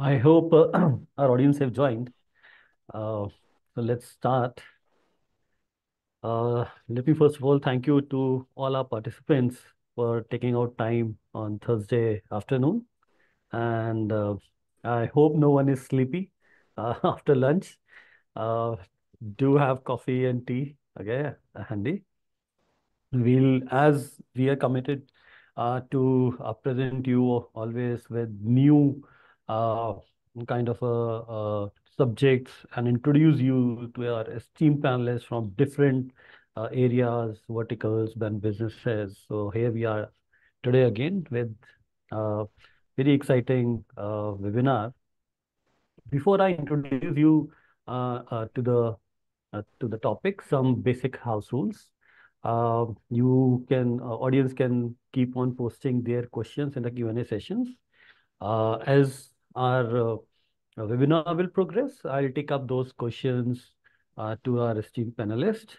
I hope our audience have joined. So let's start. Let me first of all thank you to all our participants for taking out time on Thursday afternoon. And I hope no one is sleepy after lunch. Uh, do have coffee and tea, okay, handy. As we are committed to present you always with new uh, kind of subjects and introduce you to our esteemed panelists from different areas, verticals, and businesses. So here we are today again with uh, very exciting webinar. Before I introduce you to the topic, some basic house rules. Audience can keep on posting their questions in the Q&A sessions. As our webinar will progress, I'll take up those questions to our esteemed panelists,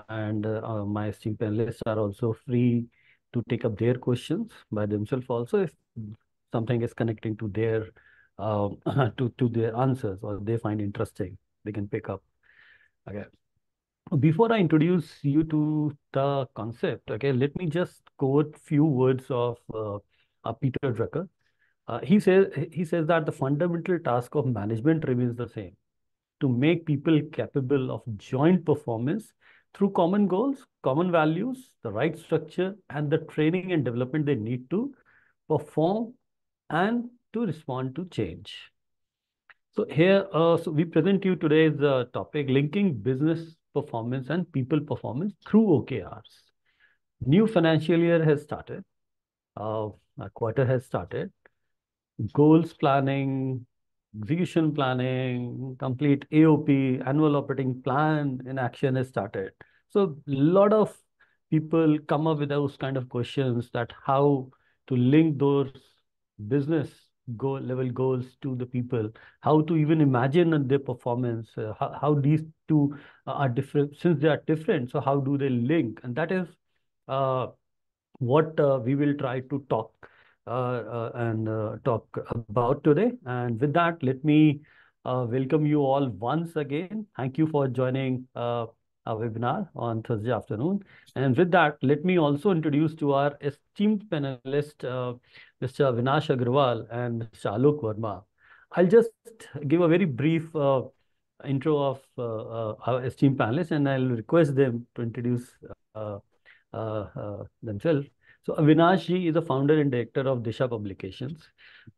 and my esteemed panelists are also free to take up their questions by themselves also if something is connecting to their to their answers or they find interesting, they can pick up. Okay. Before I introduce you to the concept, okay, let me just quote few words of Peter Drucker. He says that the fundamental task of management remains the same: to make people capable of joint performance through common goals, common values, the right structure, and the training and development they need to perform and to respond to change. So we present you today's topic: linking business performance and people performance through OKRs. New financial year has started. A quarter has started. Goals planning, execution planning, complete AOP, annual operating plan in action has started. So a lot of people come up with those kind of questions that how to link those business goal level goals to the people, how to even imagine their performance, how these two are different, since they are different. So how do they link? And that is uh, what we will try to talk about today. And with that, let me welcome you all once again. Thank you for joining our webinar on Thursday afternoon. And with that, let me also introduce to our esteemed panelist, Mr. Avinash Agarwal and Mr. Alok Verma. I'll just give a very brief intro of our esteemed panelists, and I'll request them to introduce themselves. So Avinash ji is a founder and director of Disha Publications,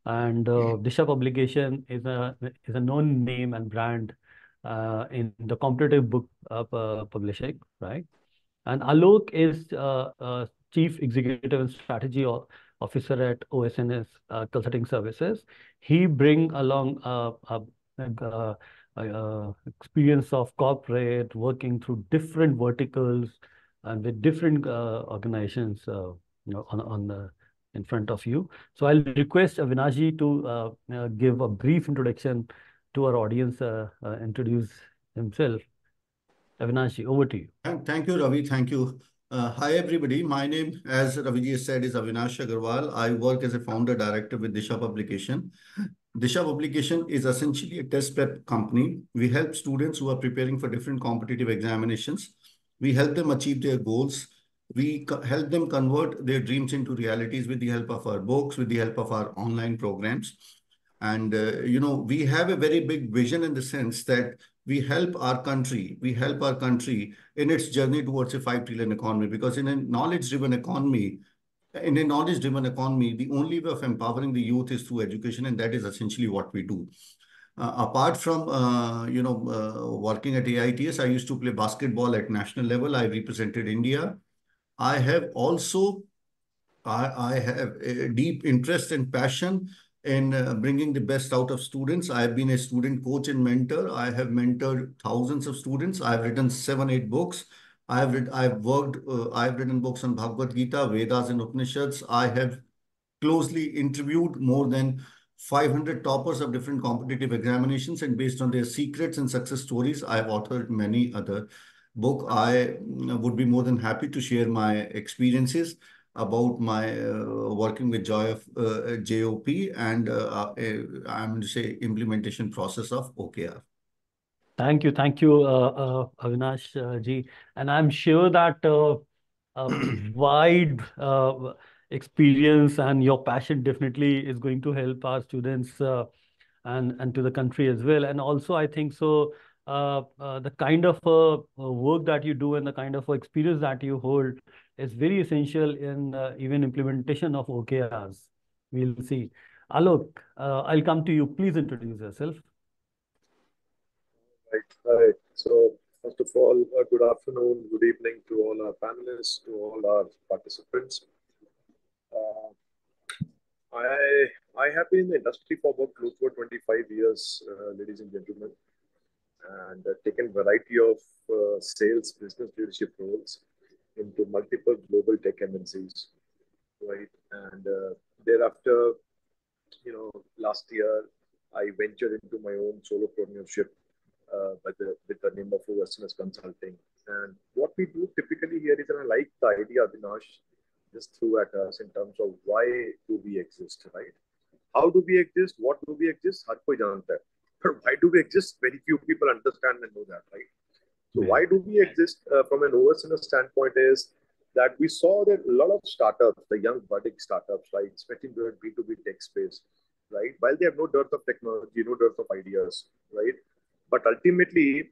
and Disha Publication is a known name and brand in the competitive book publishing, right? And Alok is Chief Executive and Strategy Officer at OSNS Consulting Services. He bring along experience of corporate working through different verticals and with different organizations, on the in front of you. So I'll request Avinash to give a brief introduction to our audience, introduce himself. Avinash, over to you. Thank you, Ravi. Thank you. Hi, everybody. My name, as Ravi ji said, is Avinash Agarwal. I work as a founder director with Disha Publication. Disha Publication is essentially a test prep company. We help students who are preparing for different competitive examinations. We help them achieve their goals. We help them convert their dreams into realities with the help of our books, with the help of our online programs. And, we have a very big vision in the sense that we help our country in its journey towards a 5 trillion economy, because in a knowledge-driven economy, the only way of empowering the youth is through education, and that is essentially what we do. Apart from working at AITS, I used to play basketball at national level. I represented India. I have also I have a deep interest and passion in bringing the best out of students. I have been a student coach and mentor. I have mentored thousands of students. I have written 7, 8 books. I've written books on Bhagavad Gita, Vedas and Upanishads. I have closely interviewed more than 500 toppers of different competitive examinations, and based on their secrets and success stories, I have authored many other book. I would be more than happy to share my experiences. about my working with JOP and I'm going to say implementation process of OKR. Thank you, Avinash ji. And I'm sure that wide experience and your passion definitely is going to help our students and to the country as well. And also, I think so. The kind of work that you do and the kind of experience that you hold is very essential in even implementation of OKRs. We'll see. Alok, I'll come to you. Please introduce yourself. Right. Hi. So, first of all, good afternoon, good evening to all our panelists, to all our participants. Uh, I I have been in the industry for about close to 25 years, ladies and gentlemen, and taken variety of sales, business leadership roles into multiple global tech MNCs, right? And thereafter, last year I ventured into my own solopreneurship with the name of OSNS Consulting. And what we do typically here is, and I like the idea Avinash just threw at us in terms of why do we exist, right? How do we exist? What do we exist? हर कोई जानता है. But why do we exist? Very few people understand and know that, right? So Right. why do we exist from an OSNS standpoint is that we saw that a lot of startups, the young budding startups, right, especially in the B2B tech space, right, while they have no dearth of technology, no dearth of ideas, right, but ultimately,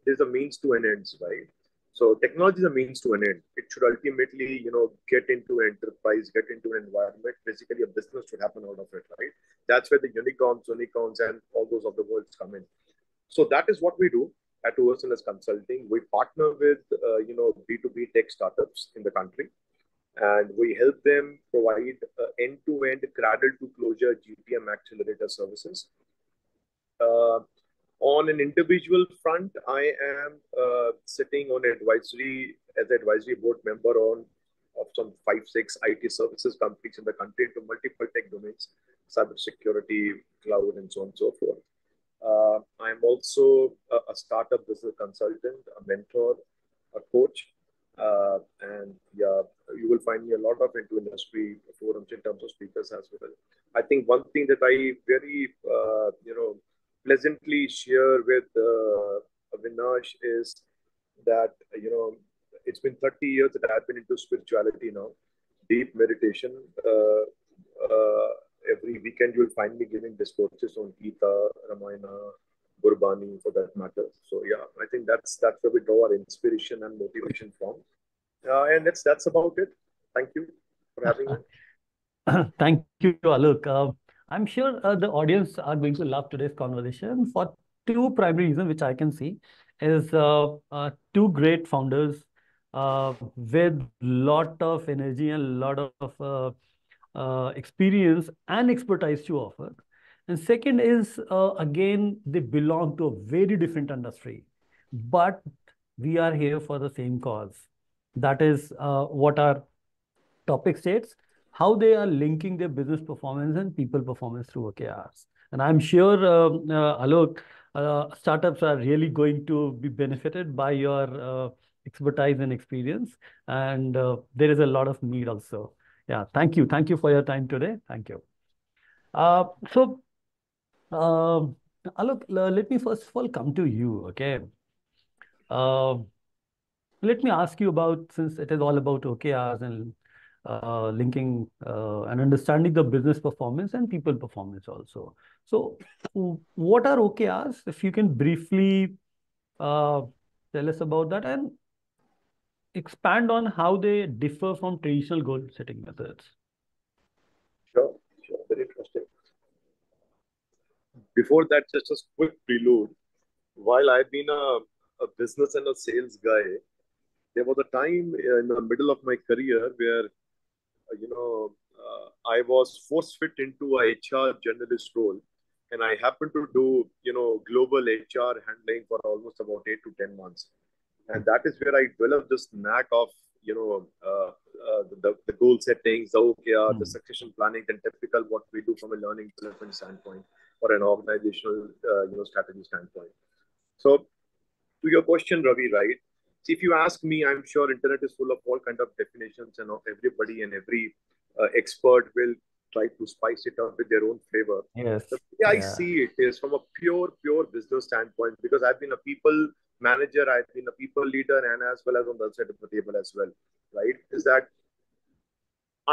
there's a means to an end, right? So technology is a means to an end. It should ultimately, get into an enterprise, get into an environment. Basically, a business should happen out of it, right? That's where the unicorns, and all those of the worlds come in. So that is what we do at OSNS Consulting. We partner with B2B tech startups in the country, and we help them provide end-to-end cradle to closure GTM accelerator services. Uh, on an individual front, I am sitting on advisory as an advisory board member on of some 5, 6 IT services companies in the country to multiple tech domains, cybersecurity, cloud, and so on and so forth. I'm also a startup business consultant, a mentor, a coach, and yeah, you will find me a lot of into industry forums in terms of speakers as well. I think one thing that I very pleasantly share with Avinash is that it's been 30 years that I've been into spirituality now, deep meditation. Uh, every weekend you'll find me giving discourses on Gita, Ramayana, Gurbani for that matter. So yeah, I think that's where we draw our inspiration and motivation from. And that's about it. Thank you for having me. Thank you, Alok. I'm sure the audience are going to love today's conversation for two primary reasons, which I can see, is two great founders with lot of energy and lot of experience and expertise to offer. And second is, again, they belong to a very different industry, but we are here for the same cause. That is what our topic states, how they are linking their business performance and people performance through OKRs. And I'm sure, Alok, startups are really going to be benefited by your expertise and experience. And there is a lot of need also. Yeah, thank you. Thank you for your time today. Thank you. So, Alok, let me first of all come to you, okay? Uh, Let me ask you about, since it is all about OKRs and linking and understanding the business performance and people performance also. So, what are OKRs? If you can briefly uh, tell us about that and expand on how they differ from traditional goal setting methods. Sure, sure, very interesting. Before that, just a quick prelude. While I've been a business and a sales guy, there was a time in the middle of my career where I was force fit into a HR generalist role, and I happened to do global HR handling for almost about 8 to 10 months, and that is where I developed this knack of the goal settings, the OKR, the Mm. succession planning, and typical what we do from a learning development standpoint or an organizational strategy standpoint. So to your question, Ravi, right? See, if you ask me, I'm sure internet is full of all kind of definitions, and everybody and every expert will try to spice it up with their own flavor. Yes. The way I Yeah. see it is from a pure business standpoint, because I've been a people manager, I've been a people leader, and as well as on the other side of the table as well, right? Is that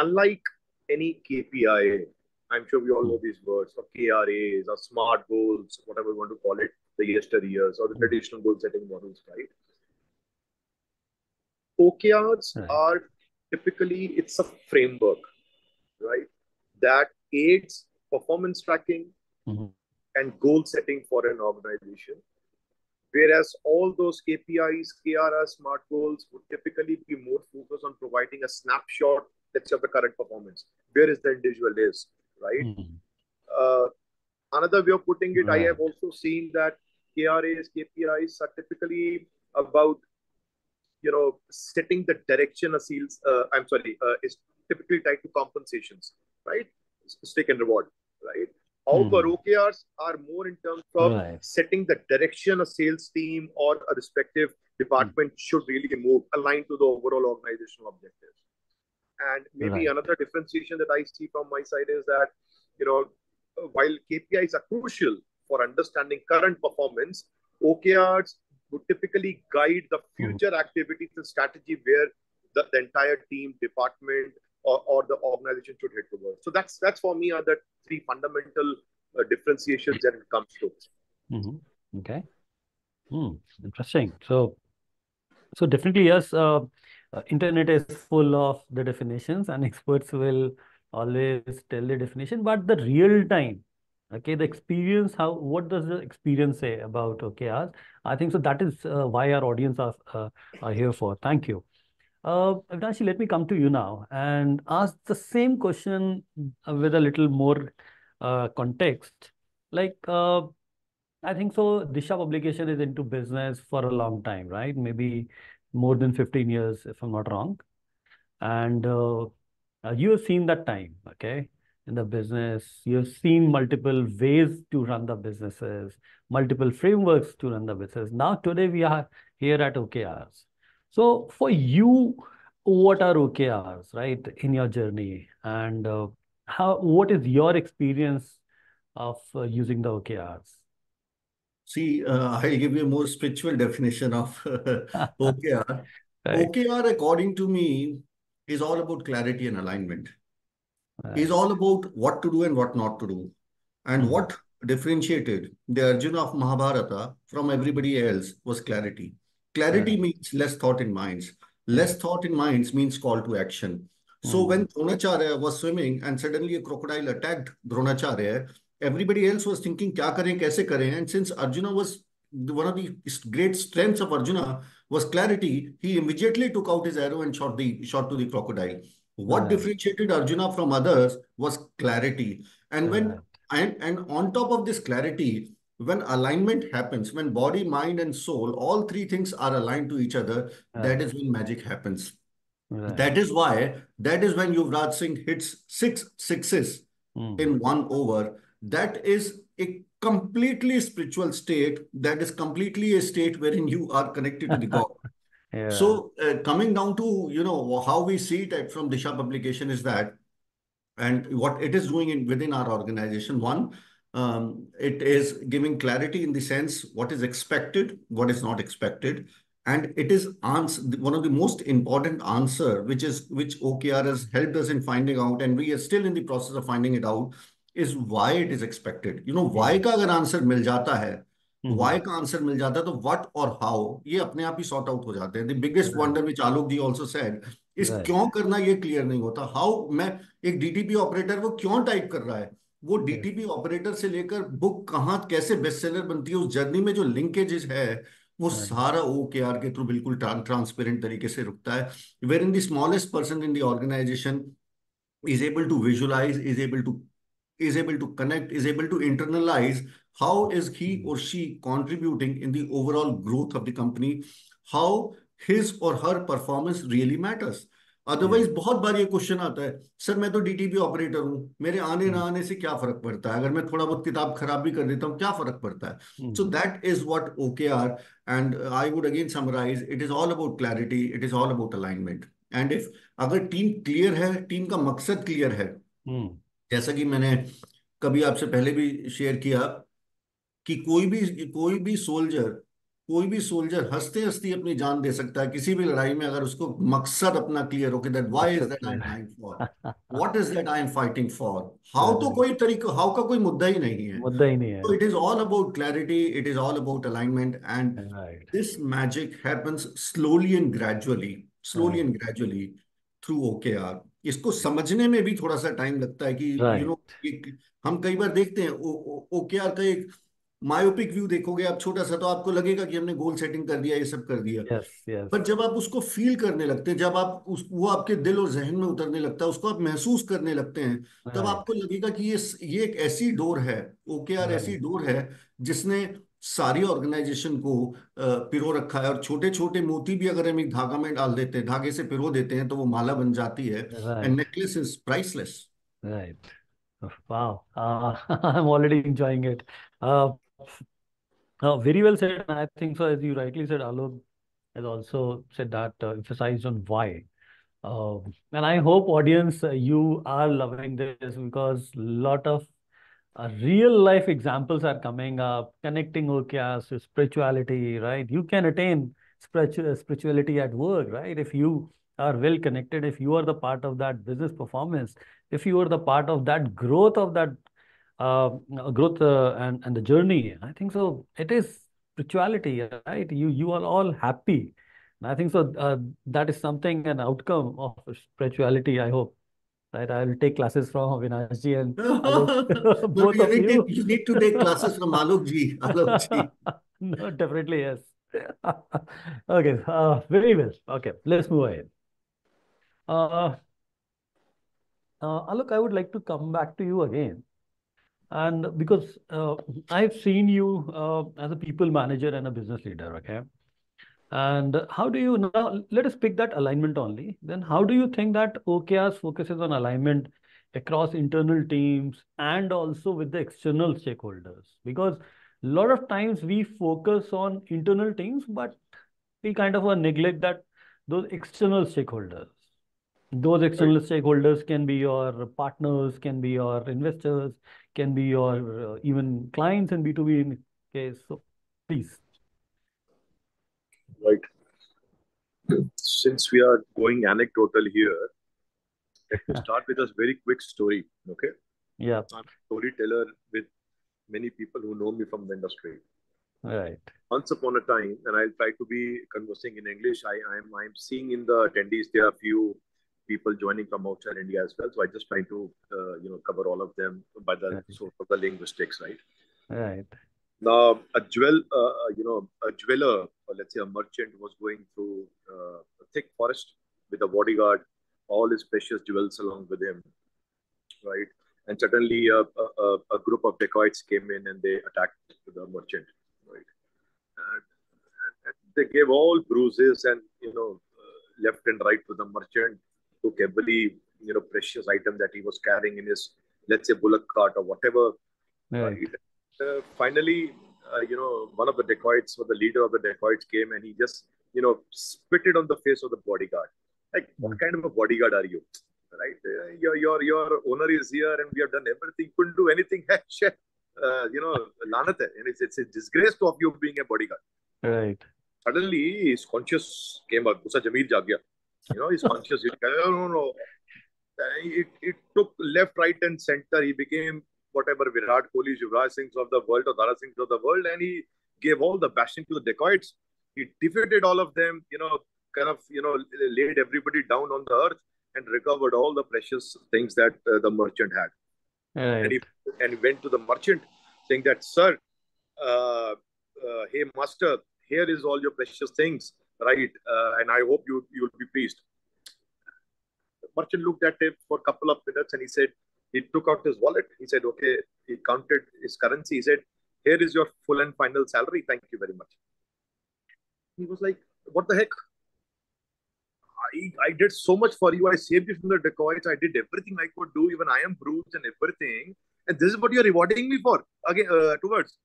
unlike any KPI, I'm sure we all know these words, or KRAs, or SMART goals, whatever you want to call it, the yesteryears, or the traditional goal setting models, right? OKRs Right. are typically, it's a framework, right, that aids performance tracking Mhm. and goal setting for an organization. Whereas all those KPIs, KRS, SMART goals would typically be more focused on providing a snapshot, let's say, of the current performance. Where is the individual is, right? Mhm. Uh, Another way of putting it, I Right. have also seen that KRAs, KPIs are typically about, setting the direction of sales. I'm sorry, is typically tied to compensations, right? Stake and reward, right? However, Mhm. OKRs are more in terms of Right. setting the direction a sales team or a respective Mm. department should really move, aligned to the overall organizational objectives. And maybe Right. another differentiation that I see from my side is that, you know, while KPIs are crucial for understanding current performance, OKRs would typically guide the Mhm. future activities and strategy where the entire team, department, or the organization should head towards. So that's for me are the three fundamental differentiations that it comes to. Mhm. Okay. Interesting. So definitely, yes, internet is full of the definitions and experts will always tell the definition, but the real time, okay, the experience, what does the experience say about OKRs? I think so that is why our audience are here for. Thank you. Avinash, let me come to you now and ask the same question with a little more context. Like, I think so. Disha publication is into business for a long time, right? Maybe more than 15 years, if I'm not wrong. And you have seen that time, okay, in the business. You have seen multiple ways to run the businesses, multiple frameworks to run the business. Now, today we are here at OKRs. So, for you, what are OKRs, right, in your journey? And what is your experience of using the OKRs? See, I'll give you a more spiritual definition of OKR. Right, OKR, according to me, is all about clarity and alignment. Is right. all about what to do and what not to do. And Mhm. what differentiated the Arjuna of Mahabharata from everybody else was clarity. Clarity Right. means less thought in minds. Yes. Less thought in minds means call to action. So Mm. when Dronacharya was swimming and suddenly a crocodile attacked Dronacharya, everybody else was thinking, kya kare, kaise kare? And since Arjuna was one of the great strengths of Arjuna was clarity, he immediately took out his arrow and shot to the crocodile. What Right. differentiated Arjuna from others was clarity. And when Right. and on top of this clarity, when alignment happens, when body, mind, and soul, all three things are aligned to each other, that Right. is when magic happens. Right. That is when Yuvraj Singh hits six sixes Mm. in one over. That is a completely spiritual state. That is completely a state wherein you are connected to the God. Yeah. So coming down to how we see it from Disha publication is that, and what it is doing within our organization. One, it is giving clarity in the sense what is expected, what is not expected, and it is one of the most important answer, which OKR has helped us in finding out, and we are still in the process of finding it out, is why it is expected. Why Mm. का अगर answer मिल जाता है, Mm-hmm. why का answer मिल जाता है, तो what और how ये अपने आप ही सॉर्ट आउट हो जाते हैं. The biggest Right. wonder which Alok ji also said इस Right. क्यों करना ये क्लियर नहीं होता. हाउ मैं एक डीटीपी ऑपरेटर वो क्यों टाइप कर रहा है, वो Yes. डीटीपी ऑपरेटर से लेकर बुक कहाँ कैसे बेस्ट सेलर बनती है, उस जर्नी में जो लिंकेजेस है वो Right. सारा OKR के थ्रू बिल्कुल ट्रांसपेरेंट तरीके से रुकता है. Where in the smallest person in the organisation is able to visualize, is able to connect, is able to internalize how is he Mm. or she contributing in the overall growth of the company, how his or her performance really matters. Otherwise बहुत बार ये question आता है, sir मैं तो DTP operator हूँ, मेरे आने ना Mm, आने से क्या फर्क पड़ता है, अगर मैं थोड़ा बहुत किताब खराब भी कर देता हूँ क्या फर्क पड़ता है। So mm, that is what O K R, and I would again summarise, it is all about clarity, it is all about alignment. And if अगर टीम क्लियर है, टीम का मकसद क्लियर है, mm. जैसा कि मैंने कभी आपसे पहले भी शेयर किया कि कोई भी सोल्जर हंसते हंसते अपनी जान दे सकता है किसी भी लड़ाई में, अगर उसको मकसद अपना क्लियर हो कि दैट व्हाई इज मकसद that I am clear dying for, है। What is that I am fighting for. How तो Right. कोई तरीका, हाउ का कोई मुद्दा ही नहीं है। मुद्दा ही नहीं है। So it is all about clarity, it is all about alignment, and Right. this magic happens slowly Right. and gradually through OKR. इसको समझने में भी थोड़ा सा टाइम लगता है कि Right. हम कई बार देखते हैं OKR का एक मायोपिक व्यू देखोगे आप छोटा सा, तो आपको लगेगा कि हमने गोल सेटिंग कर दिया, ये सब कर दिया। Yes. Yes. पर जब आप उसको फील करने लगते हैं, जब आप वो आपके दिल और जहन में उतरने लगता है, उसको आप महसूस करने लगते हैं, तब Right. आपको लगेगा कि ये एक ऐसी डोर है, ओकेआर ऐसी Right. डोर है जिसने सारी ऑर्गेनाइजेशन को पिरो रखा है। और छोटे छोटे मोती भी अगर हम एक धागा में डाल देते हैं, धागे से पिरो देते हैं, तो वो माला बन जाती है। And Right. Necklace is priceless. Right. Wow. I'm already enjoying it. Uh, very well said. And I think so, as you rightly said, Alok has also said that, emphasized on why. And I hope audience, you are loving this, because lot of real life examples are coming up, connecting OKRs to spirituality, right? You can attain spirituality at work, right? If you are well connected, if you are the part of that business performance, if you are the part of that growth of that uh, growth, and the journey, I think so. It is spirituality, right? You are all happy. And I think so. That is something, an outcome of spirituality, I hope. Right, I will take classes from Avinash and Alok, No, both of you. you need to take classes from Alok ji. Alok ji. No, definitely yes. Okay, very well. Okay, let's move ahead. Uh, Alok, I would like to come back to you again, and because I've seen you as a people manager and a business leader. Okay, and how do you now, let us pick that alignment only. Then how do you think that OKRs focuses on alignment across internal teams and also with the external stakeholders? Because a lot of times we focus on internal teams, but we kind of neglect that those external stakeholders. Those Right. external stakeholders can be your partners, can be your investors, can be your even clients in B2B in case. So please. Right. Since we are going anecdotal here, let me start with a very quick story. Okay. Yeah, I'm a storyteller with many people who know me from the industry. right. Once upon a time, and I'll try to be conversing in English. I'm seeing in the attendees there are a few people joining from outside India as well. So I just try to cover all of them by the Right. sort of the linguistics, right? Right. Now a jeweler, or let's say a merchant, was going through a thick forest with a bodyguard, all his precious jewels along with him, right? And suddenly a group of dacoits came in and they attacked the merchant, right? And they gave all bruises and left and right to the merchant, took every precious item that he was carrying in his, let's say, bullock cart or whatever, Right. right? Finally, one of the dacoits or the leader of the dacoits came and he just spit it on the face of the bodyguard. Like, what Mm. kind of a bodyguard are you? Right? Your owner is here and we have done everything. Couldn't do anything. Lanat hai. And it's a disgrace of you being a bodyguard. Right. Suddenly, his conscious came out. Usa Jamir jaag gaya. His conscious. No, no, no. It took left, right, and center. He became whatever Virat Kohli, Yuvraj Singhs of the world, or Dara Singhs of the world, and he gave all the bashing to the dacoits. He defeated all of them, laid everybody down on the earth and recovered all the precious things that the merchant had. And Right. he went to the merchant saying that, sir, hey master, here is all your precious things, right? And I hope you'll be pleased. The merchant looked at him for a couple of minutes and he said, he took out his wallet. He said, okay, he counted his currency. He said, here is your full and final salary. Thank you very much. He was like, what the heck? I did so much for you. I saved you from the dacoits. I did everything I could do. Even I am bruised and everything. And this is what you're rewarding me for. Again, towards.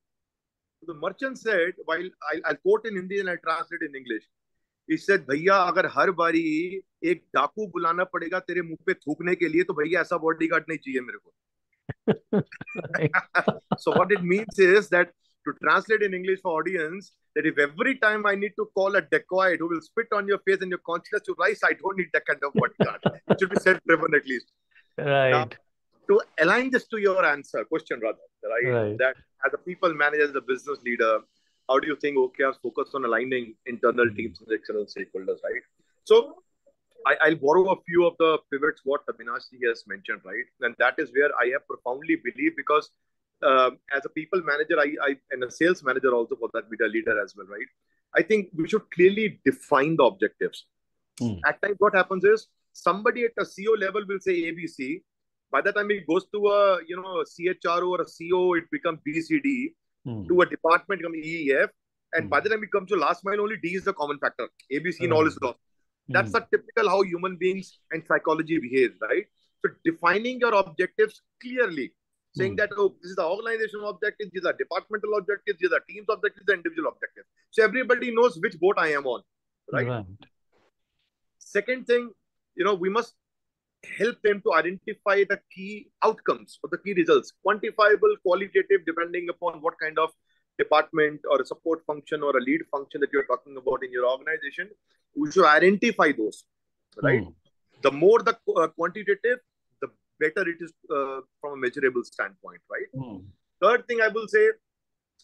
The merchant said, while I'll quote in Hindi and I'll translate in English. He said, भैया अगर हर बारी एक डाकू बुलाना पड़ेगा तेरे मुंह पे थूकने के लिए तो भैया ऐसा बॉडीगार्ड नहीं चाहिए मेरे को. So what it means is that, to translate in English for audience, that if every time I need to call a dacoit who will spit on your face and your consciousness to rise, I don't need that kind of bodyguard. It should be self-driven at least. Right. Now, to align this to your question rather, right? That as a people manager, as a business leader, how do you think OKRs focus on aligning internal teams and external stakeholders, right? So I'll borrow a few of the pivots what Avinash has mentioned, right? And that is where I have profoundly believed, because as a people manager, I and a sales manager also for that, with a leader as well, right? I think we should clearly define the objectives. At times, what happens is somebody at a CEO level will say ABC. By the time it goes to a CHRO or a CO, it becomes BCD. To a department, becomes EEF. And by the time it comes to last mile, only D is the common factor. ABC and all is lost. That's a typical how human beings and psychology behaves, right? So defining your objectives clearly, saying that, oh, this is the organizational objective, these are departmental objectives, these are teams objectives, the individual objectives. So everybody knows which boat I am on, right? Second thing, we must help them to identify the key outcomes or the key results, quantifiable, qualitative, depending upon what kind of department or a support function or a lead function that you're talking about in your organization. We should identify those, right? The more the quantitative, the better it is from a measurable standpoint, right? Third thing I will say,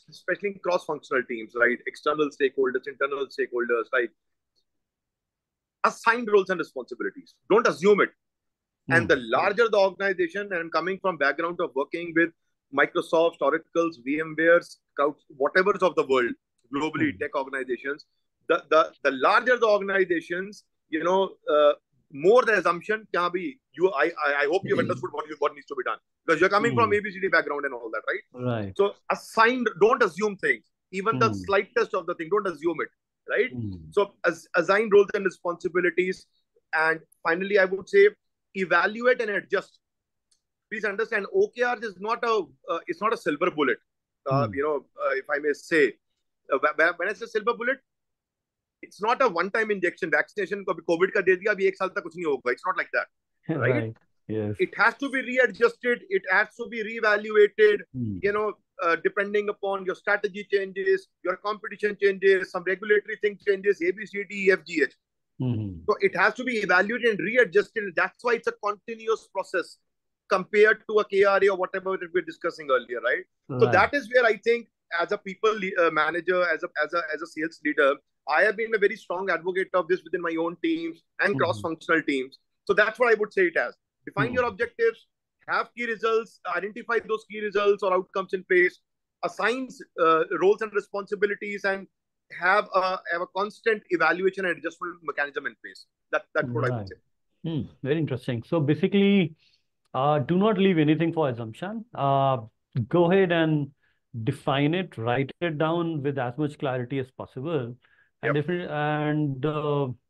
especially in cross-functional teams, right? External stakeholders, internal stakeholders, right? Assign roles and responsibilities. Don't assume it. And the larger the organization, and I'm coming from background of working with Microsoft, Oracles, VMwares, whatever's of the world, globally, tech organizations, the larger the organizations, more the assumption can be, I hope you've understood what needs to be done. Because you're coming from ABCD background and all that, right? Right. So don't assume things. Even the slightest of the thing, don't assume it, right? So assign roles and responsibilities. And finally, I would say, evaluate and adjust. Please understand, OKRs is not a silver bullet. If I may say, when I say silver bullet, it's not a one-time injection. Vaccination, COVID ka de diya, abhi ek saal tak kuch nahi hoga. It's not like that, right? Yes. It has to be readjusted. It has to be reevaluated. Depending upon your strategy changes, your competition changes, some regulatory thing changes, A, B, C, D, E, F, G, H. So it has to be evaluated and readjusted. That's why it's a continuous process compared to a KRA or whatever that we're discussing earlier, right? So that is where I think, as a people manager, as a sales leader, I have been a very strong advocate of this within my own teams and cross-functional teams. So that's what I would say it as. Define your objectives, have key results, identify those key results or outcomes in place, assign roles and responsibilities, and have a constant evaluation and adjustment mechanism in place. That's what I would say. Very interesting. So basically, do not leave anything for assumption. Go ahead and define it, write it down with as much clarity as possible, and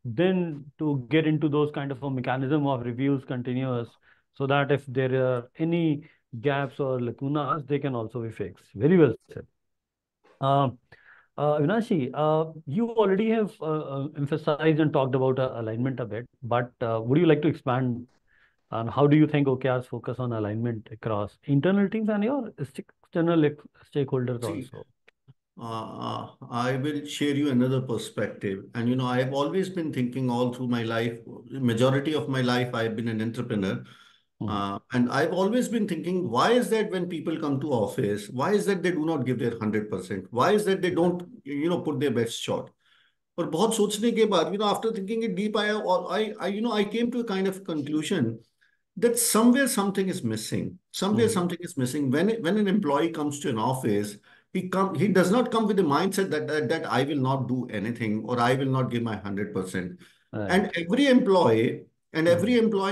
then to get into those kind of a mechanism of reviews continuous, so that if there are any gaps or lacunas, they can also be fixed. Very well said. Avinashi, you already have emphasized and talked about alignment a bit, but would you like to expand on how do you think OKRs focus on alignment across internal teams and your external stakeholders also? I will share you another perspective. And, I have always been thinking all through my life, majority of my life, I've been an entrepreneur. And I've always been thinking, why is that when people come to office, why is that they do not give their 100%? Why is that they don't, put their best shot? और बहुत सोचने के बाद, after thinking it deep, I came to a kind of conclusion that somewhere something is missing. Somewhere something is missing. When an employee comes to an office, he does not come with the mindset that I will not do anything or I will not give my 100%. And every employee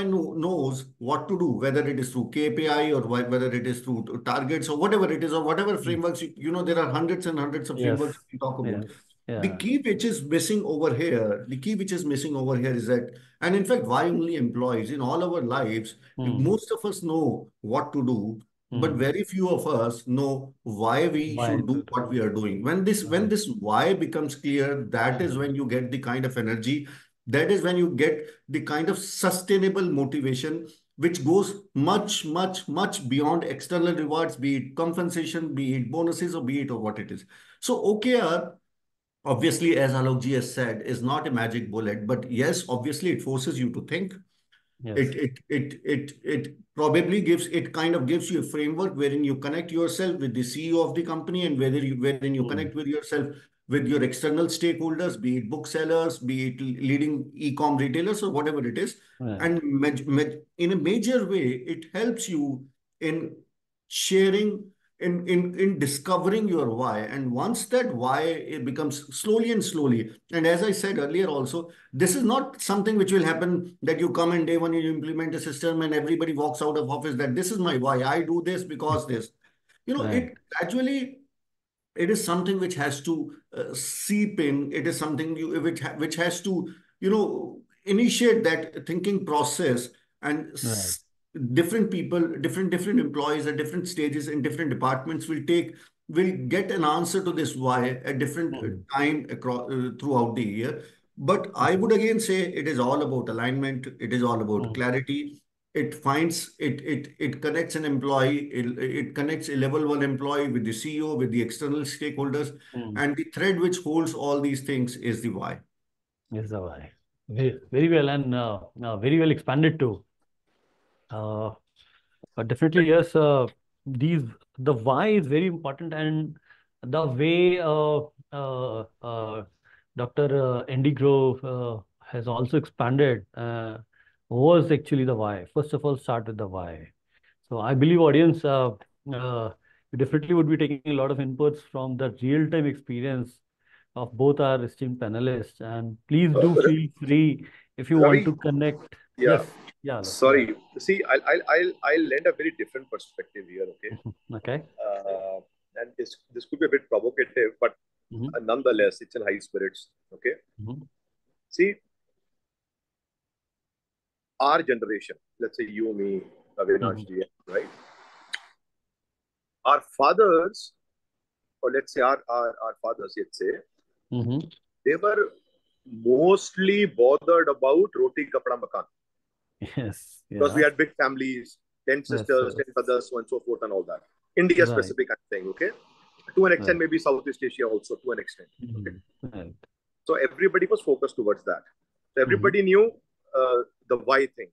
knows what to do, whether it is through KPI or whether it is through targets or whatever it is, or whatever frameworks, there are hundreds and hundreds of frameworks we talk about. The Yeah. key which is missing over here, the key which is missing over here is that, and in fact, why only employees in all our lives, Hmm. most of us know what to do, but Hmm. very few of us know why we Why should do to what do? we are doing. When Right. this why becomes clear, that is when you get the kind of energy, that is when you get the kind of sustainable motivation which goes much, much, much beyond external rewards, be it compensation, be it bonuses, or be it or what it is. So OKR, obviously, as Alokji has said, is not a magic bullet, but yes, obviously it forces you to think. Yes. It probably gives, it kind of gives you a framework wherein you connect yourself with the CEO of the company, and wherein you Hmm. connect with yourself with your external stakeholders, be it booksellers, be it leading e-com retailers, or whatever it is. Right. And in a major way, it helps you in sharing, in discovering your why. And once that why, it becomes slowly and slowly, and as I said earlier also, this is not something which will happen that you come in day one, you implement a system and everybody walks out of office that this is my why, I do this because this. Right. It gradually, it is something which has to seep in. It is something which has to, initiate that thinking process. And Right. different people, different employees at different stages in different departments will get an answer to this why at different Hmm. time across throughout the year. But I would again say it is all about alignment. It is all about Hmm. clarity. It connects an employee, it connects a level one employee with the CEO, with the external stakeholders, Hmm. and the thread which holds all these things is the why. Yes, the why. Very well, and very well expanded too. But definitely, yes, these the why is very important, and the way Dr. Andy Grove has also expanded was actually the why. First of all, start with the why. So I believe audience, you definitely would be taking a lot of inputs from the real-time experience of both our esteemed panelists, and please do feel free if you want Ravi, to connect. yeah, Yes, yeah, look, yeah. sorry. See, I'll lend a very different perspective here, okay? Okay. And this could be a bit provocative, but Mm-hmm. nonetheless, it's in high spirits, okay? Mm-hmm. See, our generation, let's say you, me, Avinash, Mm-hmm. right? Our fathers, or let's say our fathers, let's say, Mm-hmm. they were mostly bothered about roti kapda makan Yes. because we Yeah. had big families, 10 Yes. sisters, 10 brothers, so and so forth, and all that. India Right. specific, I'm saying, okay? To an extent, Right. maybe Southeast Asia also, to an extent, okay? Mm-hmm. Right. So everybody was focused towards that. So Mm-hmm. everybody knew the why thing.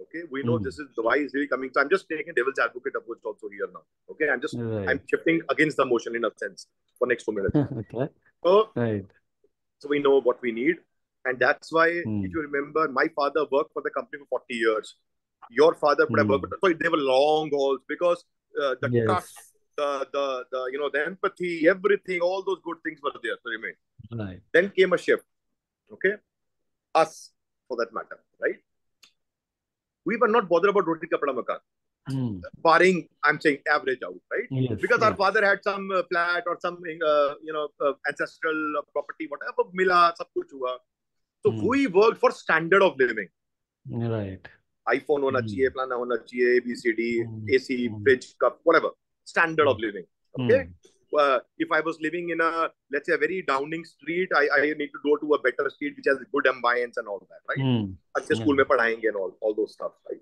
Okay, we know Mm. this is the why is really coming. So I'm just taking devil's advocate approach also here now. Okay, I'm Right. shifting against the motion in a sense for next 2 minutes. Okay. So Right. so we know what we need, and that's why if Mm. you remember, my father worked for the company for 40 years. Your father would have worked. Mm. So they were long hauls because the trust, Yes. the empathy, everything, all those good things were there to remain. Right. Then came a shift. Okay, us for that matter, right? We were not bothered about roti kapda makan, Mm. barring I'm saying average out, right? Yes. Because our Yes. father had some flat or some ancestral property, whatever mila, sab kuch hua. So Mm. we worked for standard of living. Right. iPhone होना चाहिए, Mm. plana होना चाहिए, ABCD, Mm. AC, Mm. fridge, cup, whatever. Standard Mm. of living. Okay. Mm. If I was living in a, let's say, a very downing street, I need to go to a better street which has good ambience and all that, right? Mm. अच्छे Yeah. school में पढ़ाएंगे and all those stuff, right?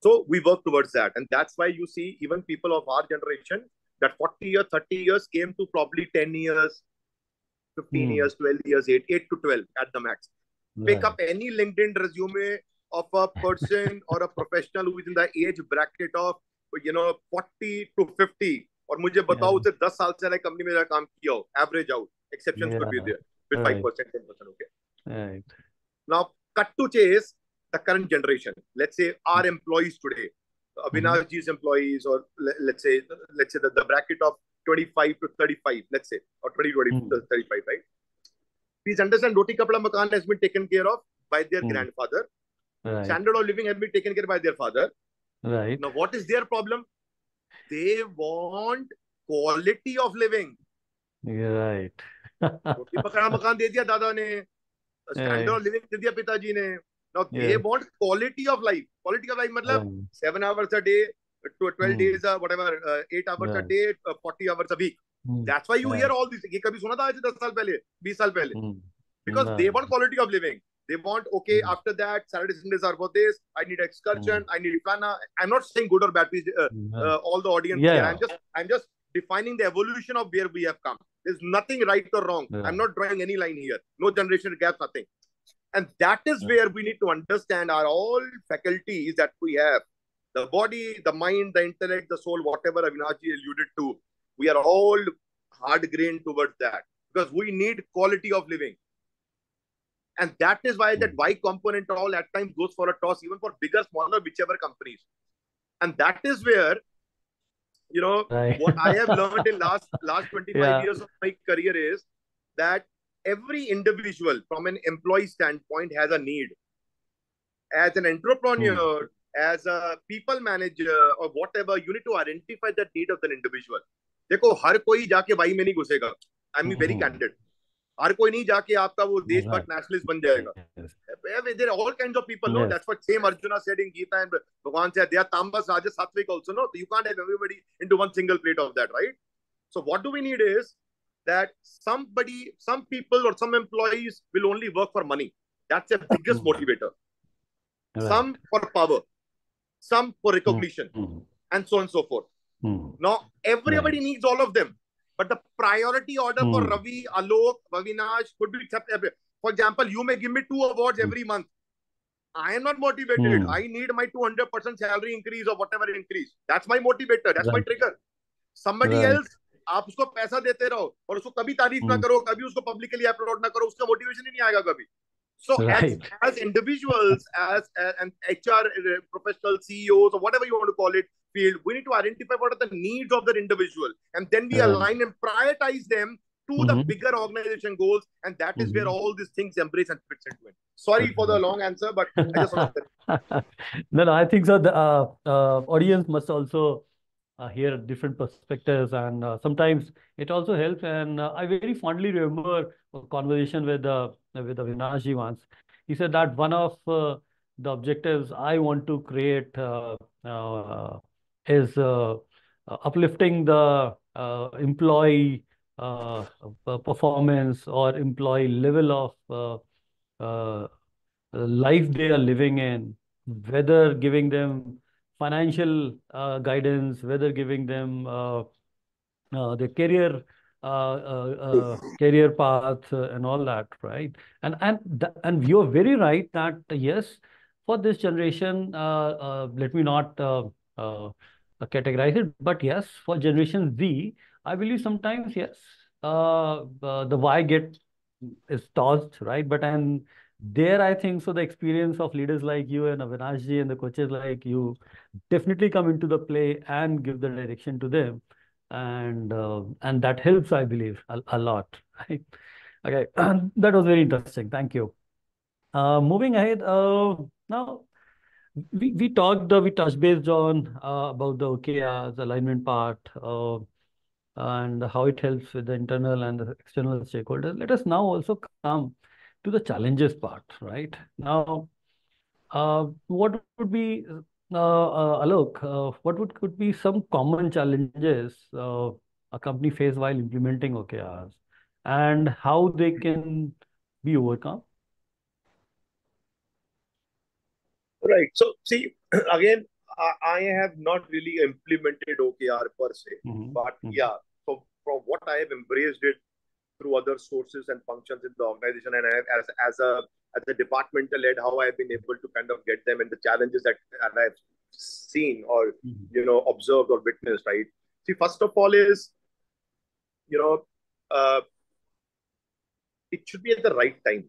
So we work towards that. And that's why you see even people of our generation that 40 years, 30 years came to probably 10 years, 15 Mm. years, 12 years, 8 to 12 at the max. Pick up Right. any LinkedIn resume of a person or a professional who is in the age bracket of 40 to 50 और मुझे Yeah. बताओ उसे 10 साल से अलग company में काम किया हो average out exceptions could be Yeah. there with Right. 5% 10% okay Right. now cut to chase the current generation. Let's say our employees today, Mm-hmm. Avinashji's employees, or let's say the bracket of 25 to 35, let's say, or 20 Mm. to 35, right? Please understand, roti kapda makan has been taken care of by their Mm. grandfather. Right. Standard of living has been taken care of by their father. Right. Now, what is their problem? They want quality of living. Right. रोटी पकड़ा मकान दे दिया दादा ने, standard of living दे दिया पिताजी ने. Now they Yes. want quality of life. Quality of life मतलब Right. 7 hours a day, 12 days, whatever, 8 hours a Right. day, 40 hours a week. Hmm. That's why you hear Right. all this. ये कभी सुना था आज से 10 साल पहले, 20 साल पहले? Hmm. Because they Right. want quality of living. They want, okay, Hmm. after that, Saturday, Sundays are for this. I need Hmm. excursion. I need plana. I'm not saying good or bad, please. Right. All the audience Yeah. here. I'm just defining the evolution of where we have come. There's nothing right or wrong. Yeah. I'm not drawing any line here. No generation gaps, nothing. And that is Yeah. where we need to understand are all faculties that we have. The body, the mind, the intellect, the soul, whatever Avinash alluded to. We are all hard-grained towards that. Because we need quality of living. And that is why that Hmm. Y component all at times goes for a toss, even for bigger, smaller, whichever companies. And that is where, Right. what I have learned in last 25 Yeah. years of my career is that every individual from an employee standpoint has a need. As an Hmm. entrepreneur, as a people manager or whatever, you need to identify the need of the individual. देखो हर कोई जाके वाई में नहीं घुसेगा. I am very Hmm. Candid. हर कोई नहीं जाके आपका वो देशभक्त Right. नेशनलिस्ट बन जाएगा. Yes. There are all kinds of people, no? Yes. That's what same Arjuna said in Gita, and Bhagwan said, they are Tambas, Rajas, Satvik also, no? So you can't have everybody into one single plate of that, right? So what do we need is that some people or some employees will only work for money. That's the biggest Hmm. motivator. Right. Some for power, some for Hmm. recognition, and so on and so forth. Hmm. Now, everybody Right. needs all of them. But the priority order for Hmm. Ravi, Alok, Avinash could be, for example, you may give me 2 awards Hmm. every month. I am not motivated. Hmm. I need my 200% salary increase or whatever increase. That's my motivator. That's my Right. trigger. Somebody Right. else, आप उसको पैसा देते रहो और उसको कभी तारीफ ना Hmm. करो, कभी उसको पब्लिकली अपलोड ना करो, उसका मोटिवेशन ही नहीं आएगा कभी. So Right. as individuals, as and HR professionals, CEOs, or whatever you want to call it, field, we need to identify what are the needs of the individual, and then we Right. align and prioritize them to the Hmm. bigger organization goals, and that is where Hmm. all these things embrace and fits into it. Sorry for the long answer, but I just want to. No, no, I think so. The audience must also hear different perspectives, and sometimes it also helps. And I very fondly remember a conversation with Avinash once. He said that one of the objectives I want to create uh, is uplifting the employee performance or employee level of life they are living in, whether giving them financial guidance, whether giving them the career path and all that, right? And you're very right that yes, for this generation, let me not categorize it, but yes, for Generation Z, I believe sometimes yes, the why get is tossed, right? But and there, I think so. The experience of leaders like you and Avinashji and the coaches like you definitely come into the play and give the direction to them, and that helps, I believe, a lot. Right? Okay, that was very interesting. Thank you. Moving ahead, now we touched based on about the OKRs, alignment part, and how it helps with the internal and the external stakeholders. Let us now also come to the challenges part, right? Now, what would be, Alok, what could be some common challenges a company face while implementing OKRs and how they can be overcome? Right. So, see, again, I have not really implemented OKR per se, Mhm, but mhm, yeah, so from what I have embraced it through other sources and functions in the organization, and I have, as a departmental head, how I have been able to kind of get them and the challenges that I've seen or mhm. observed or witnessed. Right. See, first of all, is you know, uh, it should be at the right time.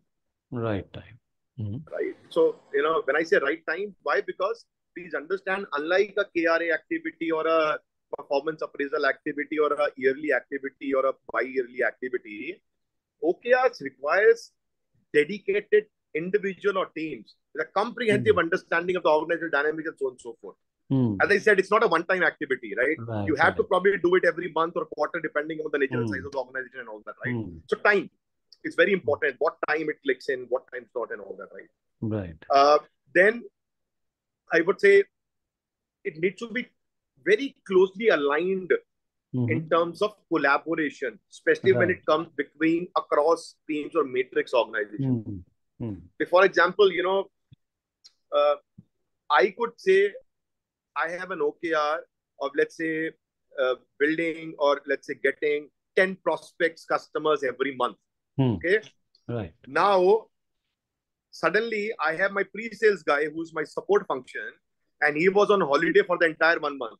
Right time. Mhm, Right. So, when I say right time, why? Because please understand, unlike a KRA activity or a performance appraisal activity or a yearly activity or a bi-yearly activity, OKRs requires dedicated individual or teams with a comprehensive mhm. understanding of the organizational dynamics and so on and so forth. Hmm. As I said, it's not a one-time activity, right? You Right, have to right. probably do it every month or quarter, depending on the nature and size Hmm. of the organization and all that, right? Hmm. So time, it's very important. What time it clicks in, what time's not, and all that, right? Right. Then I would say it needs to be very closely aligned in Hmm. terms of collaboration, especially when Right. it comes between across teams or matrix organization. Hmm. Hmm. For example, uh, I could say I have an OKR of, let's say, building or let's say getting 10 prospects, customers every month. Hmm. Okay. Right. Now, suddenly I have my pre-sales guy who's my support function, and he was on holiday for the entire 1 month.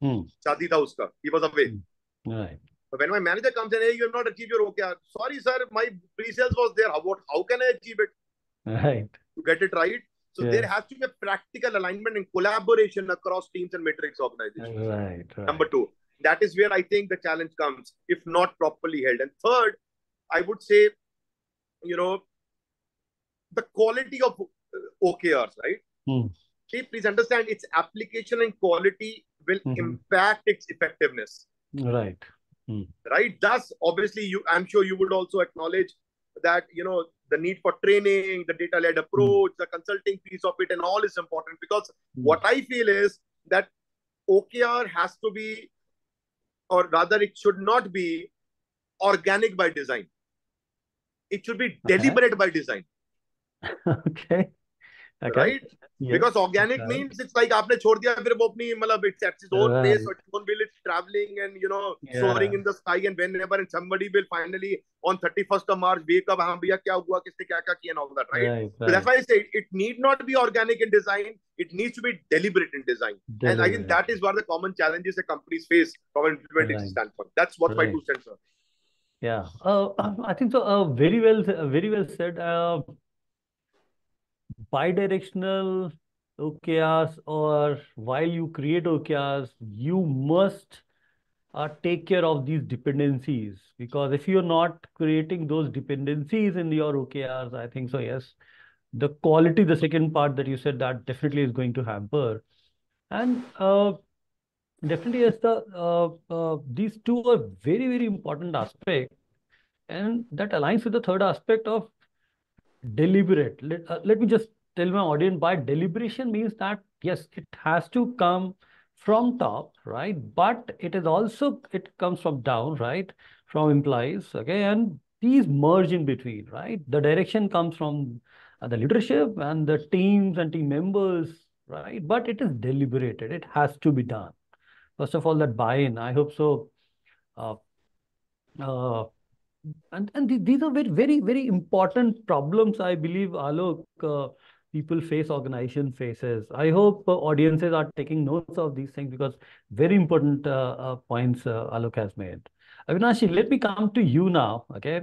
Hmm. Shadi tha uska. He was away. Hmm. Right. But when my manager comes in, hey, you have not achieved your OKR. Sorry, sir, my pre-sales was there. How can I achieve it? Right. To get it right. So there Yes. has to be a practical alignment and collaboration across teams and matrix organizations. Right. Number Right. two, that is where I think the challenge comes, if not properly held. And third, I would say, you know, the quality of OKRs, right? Hmm. See, please understand its application and quality will Hmm. impact its effectiveness, Right. Hmm. right? Thus, obviously, I'm sure you would also acknowledge that, the need for training, the data-led Hmm. approach, the consulting piece of it, and all is important because Hmm. what I feel is that OKR has to be, or rather, it should not be organic by design. It should be Okay. deliberate by design, Okay. Okay. right? Yes. Because organic Right. means it's like आपने छोड़ दिया फिर वो अपनी मतलब it's at its own pace Right. or its own will, it's traveling and soaring Yeah. in the sky, and whenever and somebody will finally on 31st of March wake up, हाँ भैया क्या हुआ किसने क्या क्या किया and all that, right? Right. So that's Right. why I say it need not be organic in design, it needs to be deliberate in design. And I think Deliberate. that is one of the common challenges that companies face from an implementation Right. standpoint. That's what my Right. two cents are. Yeah. I think so. Very well said. Bidirectional OKRs, or while you create OKRs, you must take care of these dependencies, because if you're not creating those dependencies in your OKRs, I think so, yes, the quality, the second part that you said, that definitely is going to hamper. And definitely, yes, these two are very, very important aspects. And that aligns with the third aspect of deliberate. Let me just tell my audience, by deliberation means that yes, it has to come from top, right? But it is also, it comes from down, right? From employees, okay? And these merge in between, right? The direction comes from the leadership and the teams and team members, right? But it is deliberated. It has to be done. First of all, that buy-in, I hope so. Uh, uh, and these are very important problems, I believe, Alok, people face, organization faces. I hope audiences are taking notes of these things, because very important points Alok has made. Avinashi, let me come to you now, okay?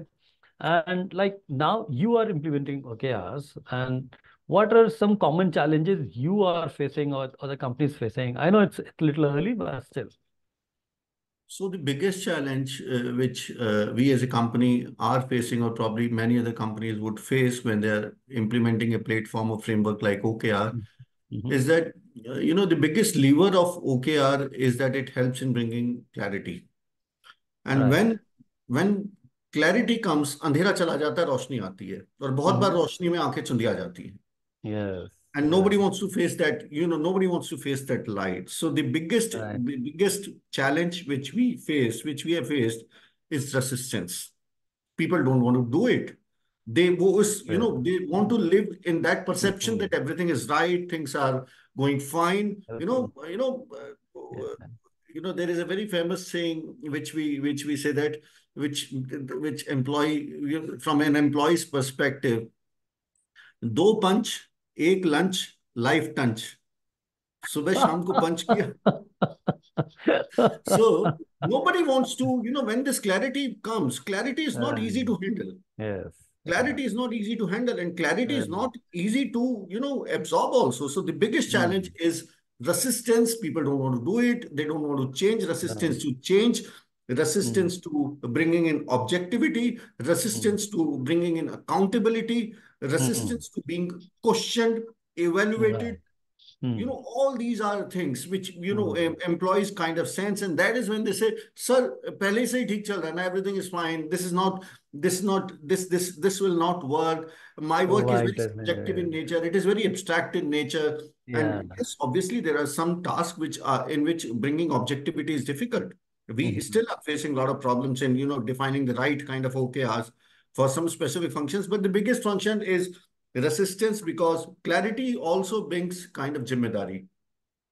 And like now you are implementing OKRs, and what are some common challenges you are facing, or the company is facing? I know it's a little early, but still. So the biggest challenge which we as a company are facing, or probably many other companies would face when they're implementing a platform or framework like OKR, Mhm. is that the biggest lever of OKR is that it helps in bringing clarity. And Right. when clarity comes, अंधेरा चला जाता है, रोशनी आती है, और बहुत बार Mhm. रोशनी में आंखें चुंधिया जाती हैं. Yes. And Right. nobody wants to face that, nobody wants to face that light. So the Right. biggest challenge which we have faced, is resistance. People don't want to do it. They want to live in that perception Mhm. that everything is right, things are going fine. Okay. Yeah. There is a very famous saying which we say that, which employee, from an employee's perspective, दो पंच, एक lunch, life टंच. सुबह शाम को पंच किया. So nobody wants to, when this clarity comes, clarity is not easy to handle. Yes. Clarity is not easy to handle, and clarity is Right. not easy to, absorb also. So the biggest challenge Mm. is resistance. People don't want to do it. They don't want to change. Right. Resistance to change, Mm. resistance to bringing in objectivity, Mm. resistance to bringing in accountability, Mm. resistance to being questioned, Right. evaluated. You know, all these are things which, you know, employees kind of sense. And that is when they say, sir, pehle se hi theek chal raha hai, everything is fine. This will not work. My work is Why very doesn't subjective in it? nature. It is very abstract in nature. Yeah. And yes, obviously there are some tasks which are in which bringing objectivity is difficult. We still are facing a lot of problems in, you know, defining the right kind of OKRs for some specific functions. But the biggest function is resistance, because clarity also brings kind of jimmedari.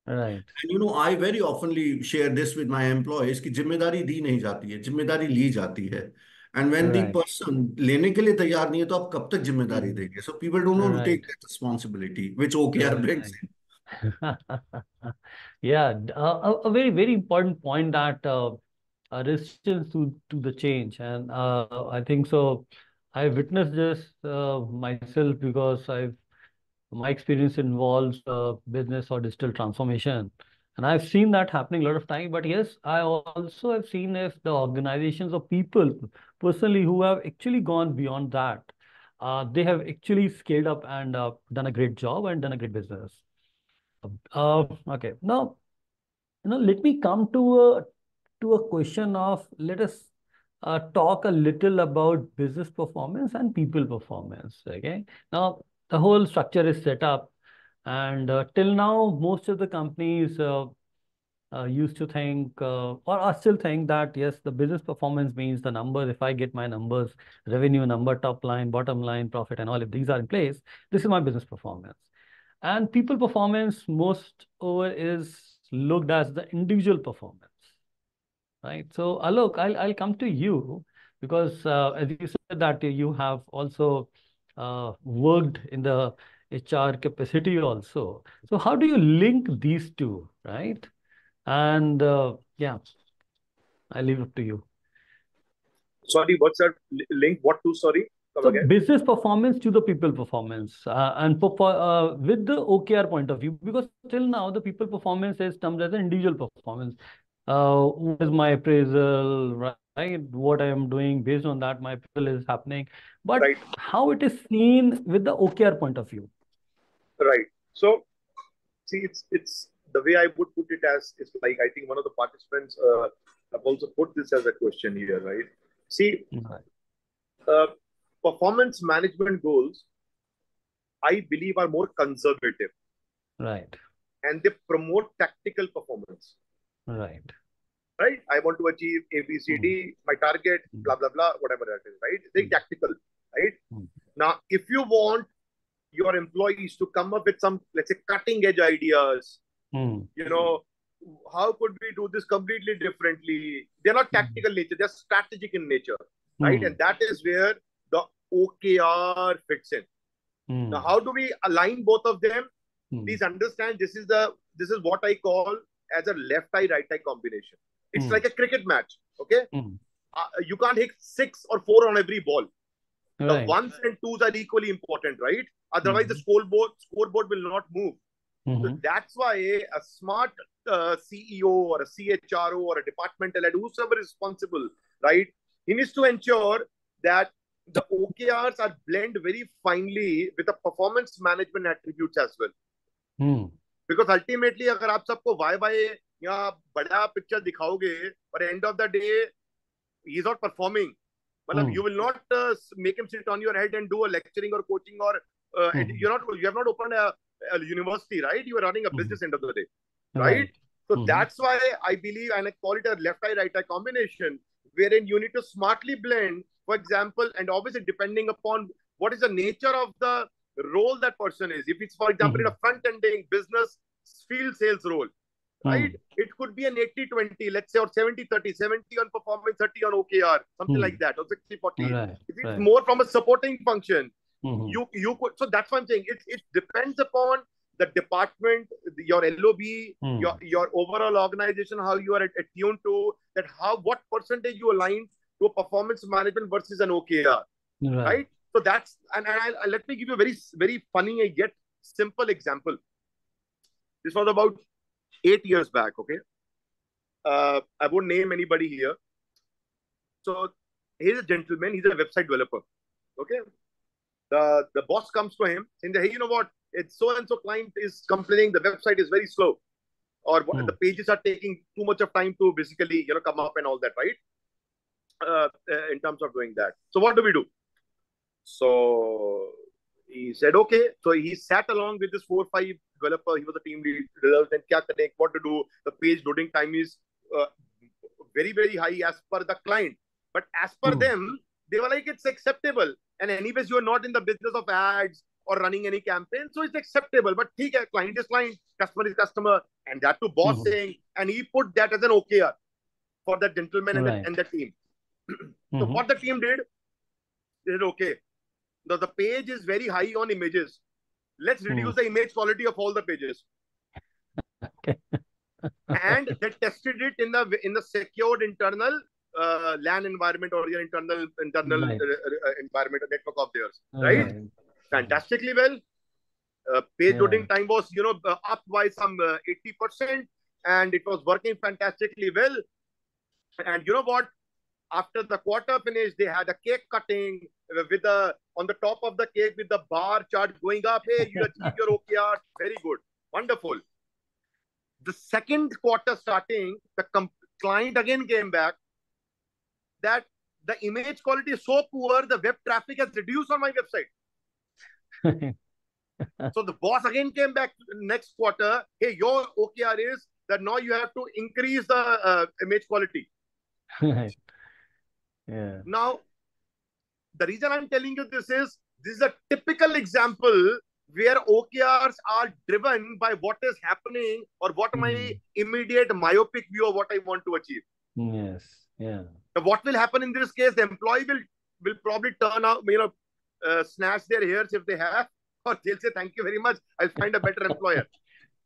Right. And you know, I very oftenly share this with my employees कि जिम्मेदारी दी नहीं जाती है, जिम्मेदारी ली जाती है. And when the Right. person लेने के लिए तैयार नहीं है, तो आप कब तक जिम्मेदारी Mm. देंगे? So people don't want to Right. take that responsibility, which OKR brings Right. in. Yeah, a very, very important point that resistance to the change. And I think so. I witnessed this myself because my experience involves business or digital transformation. And I've seen that happening a lot of time. But yes, I also have seen if the organizations or people personally who have actually gone beyond that, they have actually scaled up and done a great job and done a great business. Okay. Now, let me come to a question of, let us talk a little about business performance and people performance. Okay. Now, the whole structure is set up, and till now, most of the companies used to think or are still think that yes, the business performance means the numbers. If I get my numbers, revenue number, top line, bottom line, profit, and all, if these are in place, this is my business performance. And people performance most over is looked as the individual performance, right? So Alok, I'll come to you because as you said that you have also worked in the HR capacity also. So how do you link these two, right? And yeah, I leave it to you. Sorry, what's that link? What to? Sorry, come So again. business performance to the people performance, and with the OKR point of view, because till now the people performance is termed as an individual performance. What is my appraisal, right? What I am doing based on that, my appraisal is happening. But Right, how it is seen with the OKR point of view? right. So, see, it's the way I would put it as is like I think one of the participants have also put this as a question here, right? See, Right, uh, performance management goals, I believe, are more conservative right, and they promote tactical performance. right. Right? I want to achieve A, B, C, Mm, D, my target, mm, blah, blah, blah, whatever that is, right? Very mm, tactical, right? mm, Now, if you want your employees to come up with some, let's say, cutting edge ideas, mm, you know, how could we do this completely differently? They're not mm, tactical nature, they're strategic in nature, right? And mm, that is where the OKR fits in. Now, mm, how do we align both of them? mm, Please understand this is what I call as a left eye right eye combination. It's mm, like a cricket match. Okay, mm. you can't hit 6 or 4 on every ball. The Right. ones and twos are equally important, right? Otherwise, the Mm-hmm. scoreboard will not move. So Mm-hmm. that's why a smart CEO or a CHRO or a departmental head, whosoever is responsible, right? He needs to ensure that the OKRs are blend very finely with the performance management attributes as well. Mm. Because ultimately अगर आप सबको Y Y या बड़ा picture दिखाओगे और end of the day he is not performing मतलब Mm. You will not make him sit on your head and do a lecturing और coaching और Mm-hmm. you have not opened a university, right? You are running a Mm-hmm. business end of the day, Right. right? So Mm-hmm. that's why I believe, and I call it a left eye right eye combination, wherein you need to smartly blend, for example, and obviously depending upon what is the nature of the role that person is. If it's, for example, in Mm-hmm. a front ending business field sales role, right? Mm. It could be an 80-20, let's say, or 70-30, 70 on performance, 30 on OKR, something Mm. like that, or 60-40. Right. If it's Right. more from a supporting function, Mm-hmm. you could, so that's what I'm saying. It depends upon the department, your LOB, Mm. your overall organization, how you are attuned to that, what percentage you align to a performance management versus an OKR, Right. right? So that's, and let me give you a very, very funny yet simple example. This was about 8 years back, okay? I won't name anybody here. So he's a gentleman, he's a website developer, okay? The boss comes to him saying, hey, you know what? it's so and so client is complaining the website is very slow, or the pages are taking too much of time to basically come up and all that, right? In terms of doing that, so what do we do? So he said, okay. So he sat along with this 4 5 developer. He was a team lead. Then kya kare, what to do? The page loading time is uh, very high as per the client, but as per them, they were like, it's acceptable. And anyways, you are not in the business of ads or running any campaign, so it's acceptable. But client is client, customer is customer, and that to boss saying, and he put that as an OKR for that gentleman and the team. So what the team did, they said, okay, the page is very high on images. Let's reduce the image quality of all the pages. And they tested it in the secured internal LAN environment or your internal environment or network of theirs, right? Fantastically well. Page loading time was up by some 80%, and it was working fantastically well. And you know what? After the quarter finished, they had a cake cutting with on the top of the cake with the bar chart going up. Hey, you achieved your OKR. Very good. Wonderful. The second quarter starting, the client again came back that the image quality is so poor, the web traffic has reduced on my website. So the boss again came back next quarter. Hey, your OKR is that now you have to increase the image quality. Yeah. Now, the reason I'm telling you this is a typical example where OKRs are driven by what is happening or what my immediate myopic view of what I want to achieve. Yes. Yeah. Now, what will happen in this case? The employee will probably turn out, snatch their hairs if they have, or they'll say, thank you very much, I'll find a better employer.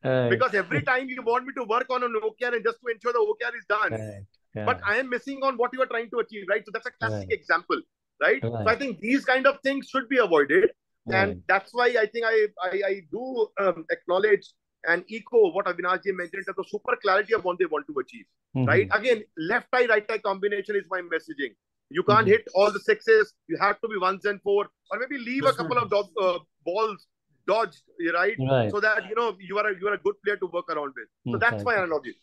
Because every time you want me to work on an OKR and just to ensure the OKR is done, but I am missing on what you are trying to achieve, right? So that's a classic example, right? So I think these kind of things should be avoided. And that's why I think I do acknowledge and echo what Avinash ji mentioned in terms of super clarity of what they want to achieve, right? Again, left eye, right eye combination is my messaging. You can't hit all the sixes. You have to be ones and four, or maybe leave a couple of balls dodged, right? So that you are a good player to work around with. So that's my analogy.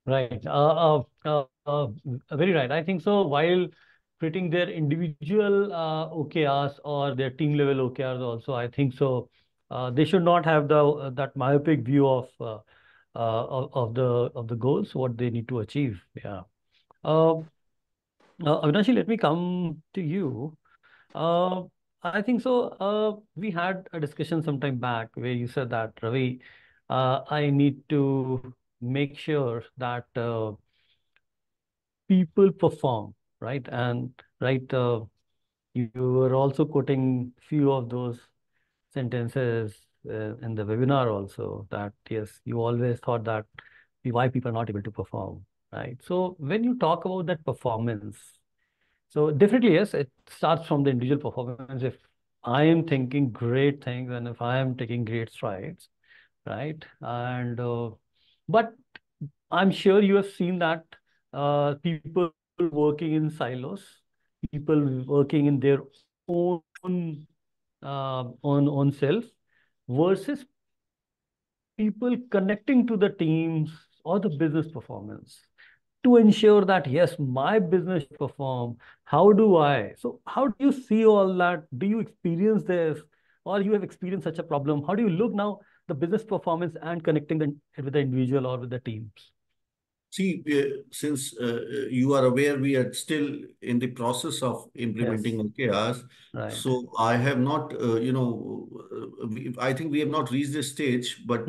Right. Very right. I think so. While creating their individual OKRs or their team level OKRs also, I think so. They should not have that myopic view of the goals, what they need to achieve. Yeah. Avinashi, let me come to you. I think so. We had a discussion some time back where you said that, Ravi, I need to make sure that people perform, right? And right, you were also quoting few of those sentences in the webinar also, that yes, you always thought that why people are not able to perform, right? So when you talk about that performance, so definitely yes, it starts from the individual performance. If I am thinking great things and if I am taking great strides, right? And but I'm sure you have seen that people working in silos, people working in their own on self versus people connecting to the teams or the business performance to ensure that yes, my business perform. How do I? So how do you see all that? Do you experience this, or you have experienced such a problem? How do you look now the business performance and connecting with the individual or with the teams? See, since you are aware, we are still in the process of implementing OKRs. Right. So I have not, I think we have not reached this stage, but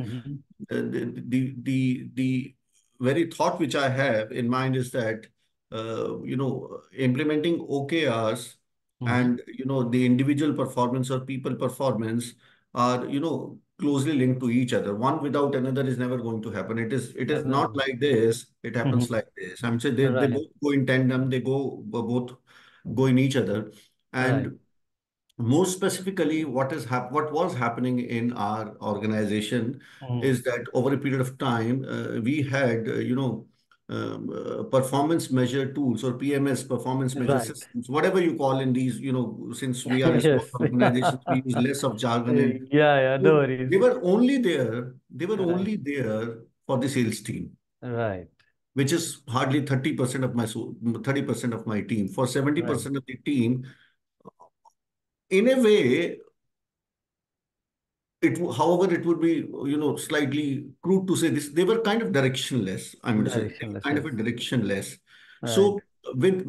the very thought which I have in mind is that, implementing OKRs and, the individual performance or people performance are, closely linked to each other. One without another is never going to happen. It is not like this. It happens like this. I'm saying they both go in tandem. They both go in each other. And more specifically, what was happening in our organization is that over a period of time, we had, performance measure tools or PMS, performance measure Right. systems, whatever you call in these, since we are a small Yes. organization, we use less of jargon. And Yeah, no so worries. they were Right. only there for the sales team, Right. which is hardly 30% of 30% of my team. For Right. 70% of the team, in a way, however, it would be, slightly crude to say this. They were kind of directionless. I mean to say, they were Directionless, kind of yes. a directionless. Right. So with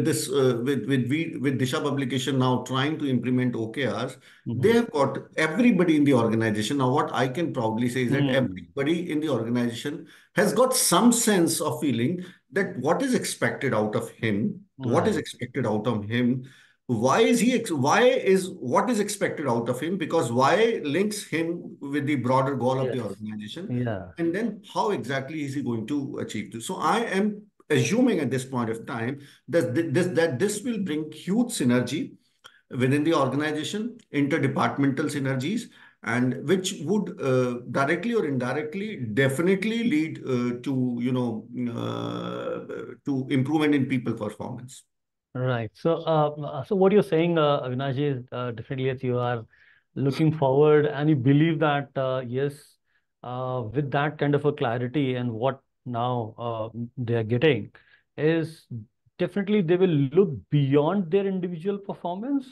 this with Disha publication now trying to implement OKRs, they Mm-hmm. have got everybody in the organization. Now, what I can proudly say is that Hmm. everybody in the organization has got some sense of feeling that what is expected out of him, what is Right. expected out of him, why is what is expected out of him, because why links him with the broader goal of the Yes. organization, Yeah. and then how exactly is he going to achieve this. So I am assuming at this point of time that this will bring huge synergy within the organization, interdepartmental synergies, and which would directly or indirectly definitely lead to improvement in people performance. Right. So what you're saying, Avinash, is definitely yes, you are looking forward and you believe that yes, with that kind of a clarity and what now they are getting is definitely they will look beyond their individual performance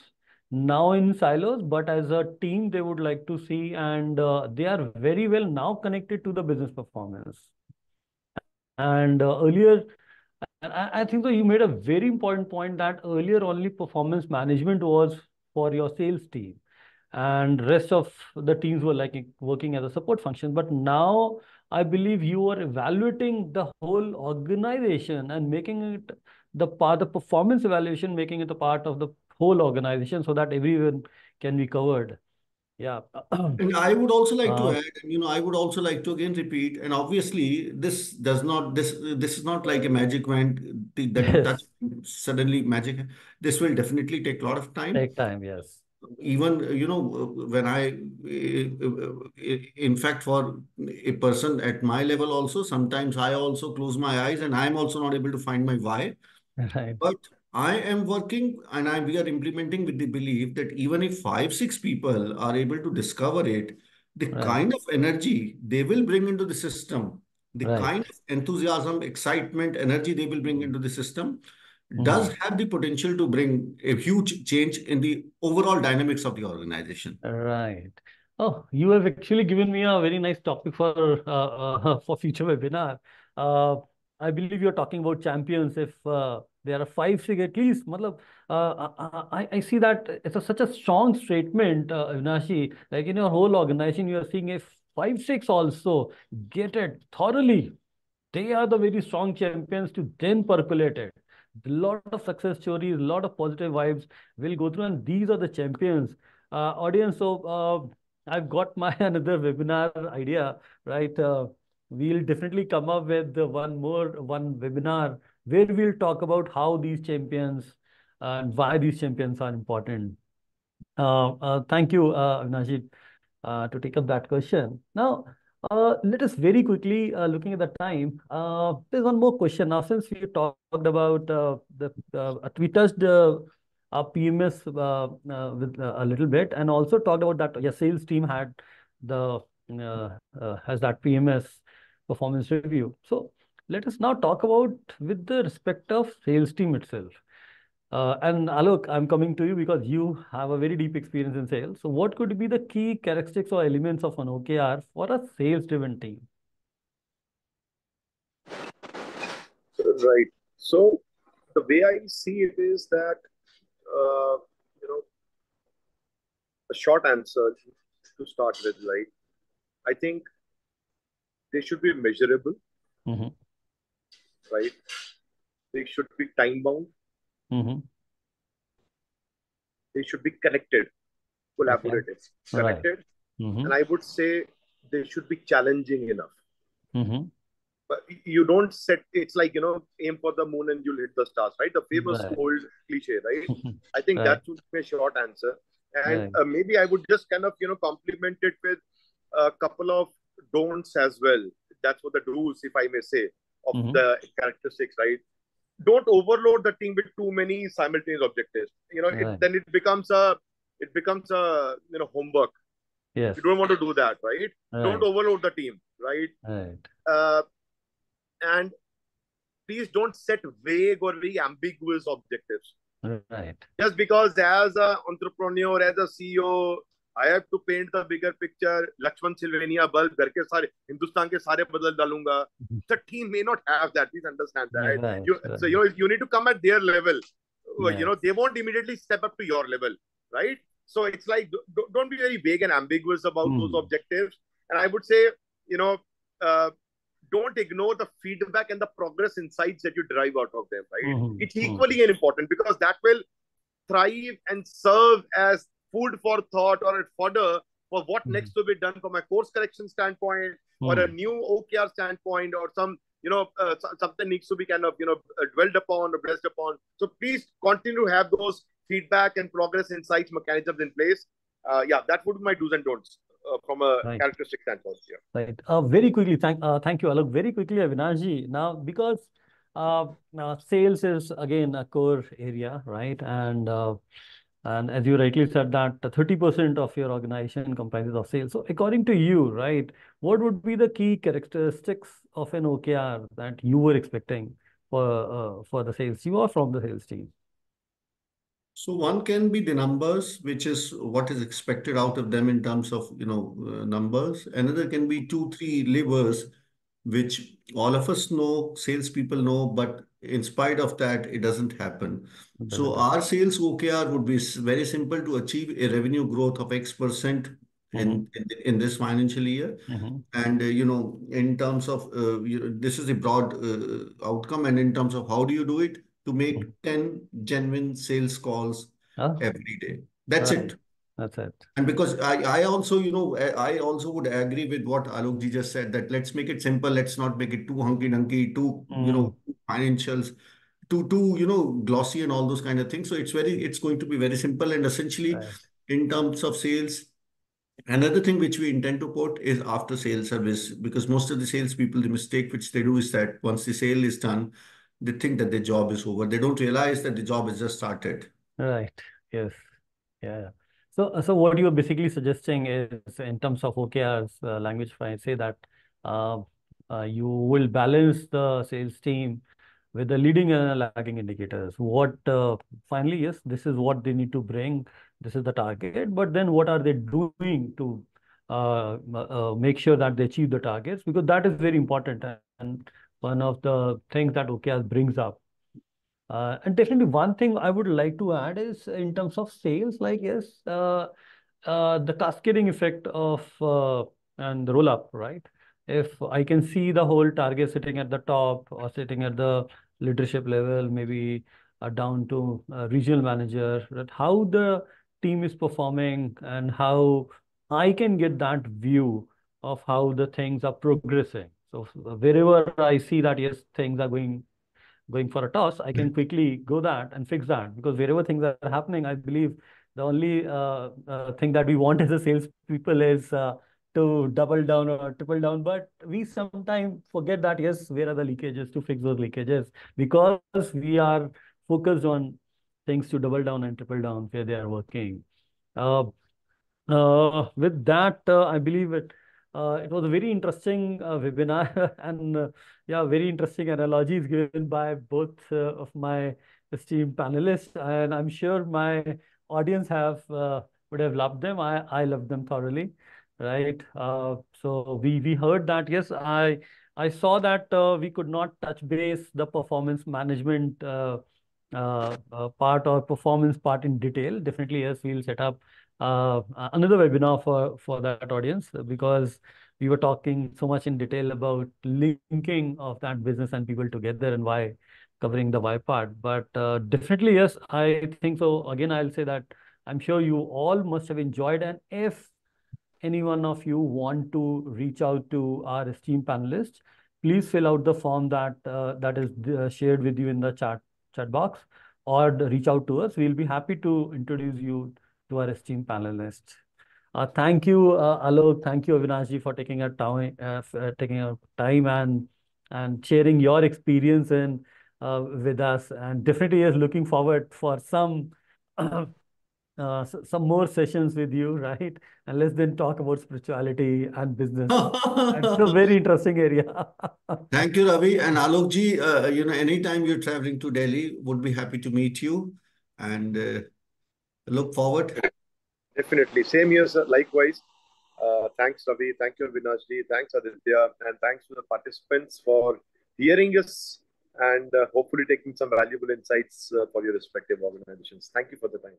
now in silos, but as a team they would like to see, and they are very well now connected to the business performance. And earlier, and I think so you made a very important point that earlier only performance management was for your sales team and rest of the teams were like working as a support function. But now I believe you are evaluating the whole organization and making it the performance evaluation, making it a part of the whole organization so that everyone can be covered. Yeah. And I would also like to uh, add, I would also like to again repeat, and obviously this is not like a magic wand that yes, suddenly magic. This will definitely take a lot of time. take time. Yes. Even, when in fact, for a person at my level also, sometimes I also close my eyes and I'm also not able to find my why. Right. But I am working and we are implementing with the belief that even if five, six people are able to discover it, the Right. kind of energy they will bring into the system, the kind Right. of enthusiasm, excitement, energy they will bring into the system does Mhm. have the potential to bring a huge change in the overall dynamics of the organization. Right. Oh, you have actually given me a very nice topic for future webinar. Uh, I believe you're talking about champions. If there are five, six at least, matlab, I see that it's such a strong statement, Avinashi. Like in your whole organization, you are seeing a five, six also get it thoroughly. They are the very strong champions to then percolate it. A lot of success stories, a lot of positive vibes will go through, and these are the champions. Audience, so I've got my another webinar idea, right? We'll definitely come up with one webinar where we'll talk about how these champions and why these champions are important. Thank you, Avinash, to take up that question. Now, let us very quickly, looking at the time, there's one more question. Now, since we talked about we touched our PMS with a little bit, and also talked about that your sales team had the has that PMS performance review. So let us now talk about with the respect of sales team itself. And Alok, I'm coming to you because you have a very deep experience in sales. So, what could be the key characteristics or elements of an OKR for a sales-driven team? Right. So the way I see it is that uh, you know a short answer to start with, right? I think they should be measurable, Mm-hmm. right? They should be time bound. Mm-hmm. They should be connected, Okay. collaborative, Right. connected, Mm-hmm. and I would say they should be challenging enough. Mm-hmm. But you don't set it's like aim for the moon and you'll hit the stars, right? The famous Right. old cliche, right? I think Right. that would be a short answer. And Right. maybe I would just kind of complement it with a couple of don'ts as well. That's what the do's, if I may say, of Mm-hmm. the characteristics, right? Don't overload the team with too many simultaneous objectives. Right. Then it becomes a homework. Yes. You don't want to do that, right? Don't Right. overload the team, right? Right. Uh, and please don't set vague or very ambiguous objectives. Right. Just because as an entrepreneur, as a CEO, I have to paint the bigger picture. Lakshman Sylvania bulb, घर के सारे हिंदुस्तान के सारे बदल डालूंगा. Mhm. The team may not have that. Please understand that. Right. You need to come at their level. Yes. They won't immediately step up to your level, right? So it's like don't be very vague and ambiguous about those Mm. objectives. And I would say, you know, uh, don't ignore the feedback and the progress insights that you derive out of them, right? Mm-hmm. It's equally important because that will thrive and serve as food for thought or a fodder for what Mm-hmm. next to be done from a course correction standpoint or a Mm. new OKR standpoint or something needs to be kind of dwelled upon or blessed upon. So please continue to have those feedback and progress insights mechanisms in place. Yeah, that would be my do's and don'ts from a Right. characteristic standpoint. Yeah. Right. Very quickly, thank you, Alok. Very quickly, Avinash ji. Now, because sales is again a core area, right? And as you rightly said, that 30% of your organization comprises of sales. So, according to you, right, what would be the key characteristics of an OKR that you were expecting for the sales team or from the sales team? So one can be the numbers, which is what is expected out of them in terms of, numbers. Another can be two, three levers, which all of us know, salespeople know, but in spite of that, it doesn't happen. It So doesn't happen. our sales OKR would be very simple to achieve a revenue growth of X% Mm-hmm. in this financial year. Mm-hmm. And in terms of this is a broad outcome, and in terms of how do you do it, to make 10 genuine sales calls Oh, every day. That's right. it. That's it. And because I also, I also would agree with what Alok ji just said, that let's make it simple. Let's not make it too hunky-dunky, too, Mm, financials, too, glossy and all those kind of things. So it's going to be very simple. And essentially, right. in terms of sales, another thing which we intend to put is after sales service, because most of the sales people, the mistake which they do is that once the sale is done, they think that their job is over. They don't realize that the job has just started. Right. Yes. Yeah. So what you're basically suggesting is in terms of OKRs, language, if I say that uh, you will balance the sales team with the leading and lagging indicators. What finally, yes, this is what they need to bring. This is the target. But then what are they doing to make sure that they achieve the targets? Because that is very important and one of the things that OKRs brings up. And definitely one thing I would like to add is in terms of sales, like yes, the cascading effect of and the roll up, right? If I can see the whole target sitting at the top or sitting at the leadership level, maybe down to regional manager, that how the team is performing and how I can get that view of how the things are progressing. So wherever I see that yes, things are going for a toss, I can quickly go that and fix that because wherever things are happening, I believe the only thing that we want as a salespeople is to double down or triple down. But we sometimes forget that, yes, where are the leakages to fix those leakages because we are focused on things to double down and triple down where they are working. Uh, with that, I believe it was a very interesting webinar and yeah, very interesting analogies given by both of my esteemed panelists, and I'm sure my audience have would have loved them. I loved them thoroughly, right? So we heard that yes, I saw that we could not touch base the performance management part or performance part in detail. Definitely, yes, we'll set up another webinar for that audience because we were talking so much in detail about linking of that business and people together and why covering the why part. But definitely, yes, I think so. Again, I'll say that I'm sure you all must have enjoyed. And if any one of you want to reach out to our esteemed panelists, please fill out the form that is shared with you in the chat box, or reach out to us. We'll be happy to introduce you to our esteemed panelists. Thank you, Alok. Thank you, Avinash ji, for taking our time and and sharing your experience and with us. And definitely is looking forward for some some more sessions with you, right? And let's then talk about spirituality and business. It's a very interesting area. Thank you, Ravi. And Alok ji, anytime you're traveling to Delhi, would be happy to meet you and look forward. Definitely. Same here, sir. Likewise. Thanks, Ravi. Thank you, Avinash ji. Thanks, Aditya. And thanks to the participants for hearing us and hopefully taking some valuable insights for your respective organizations. Thank you for the time.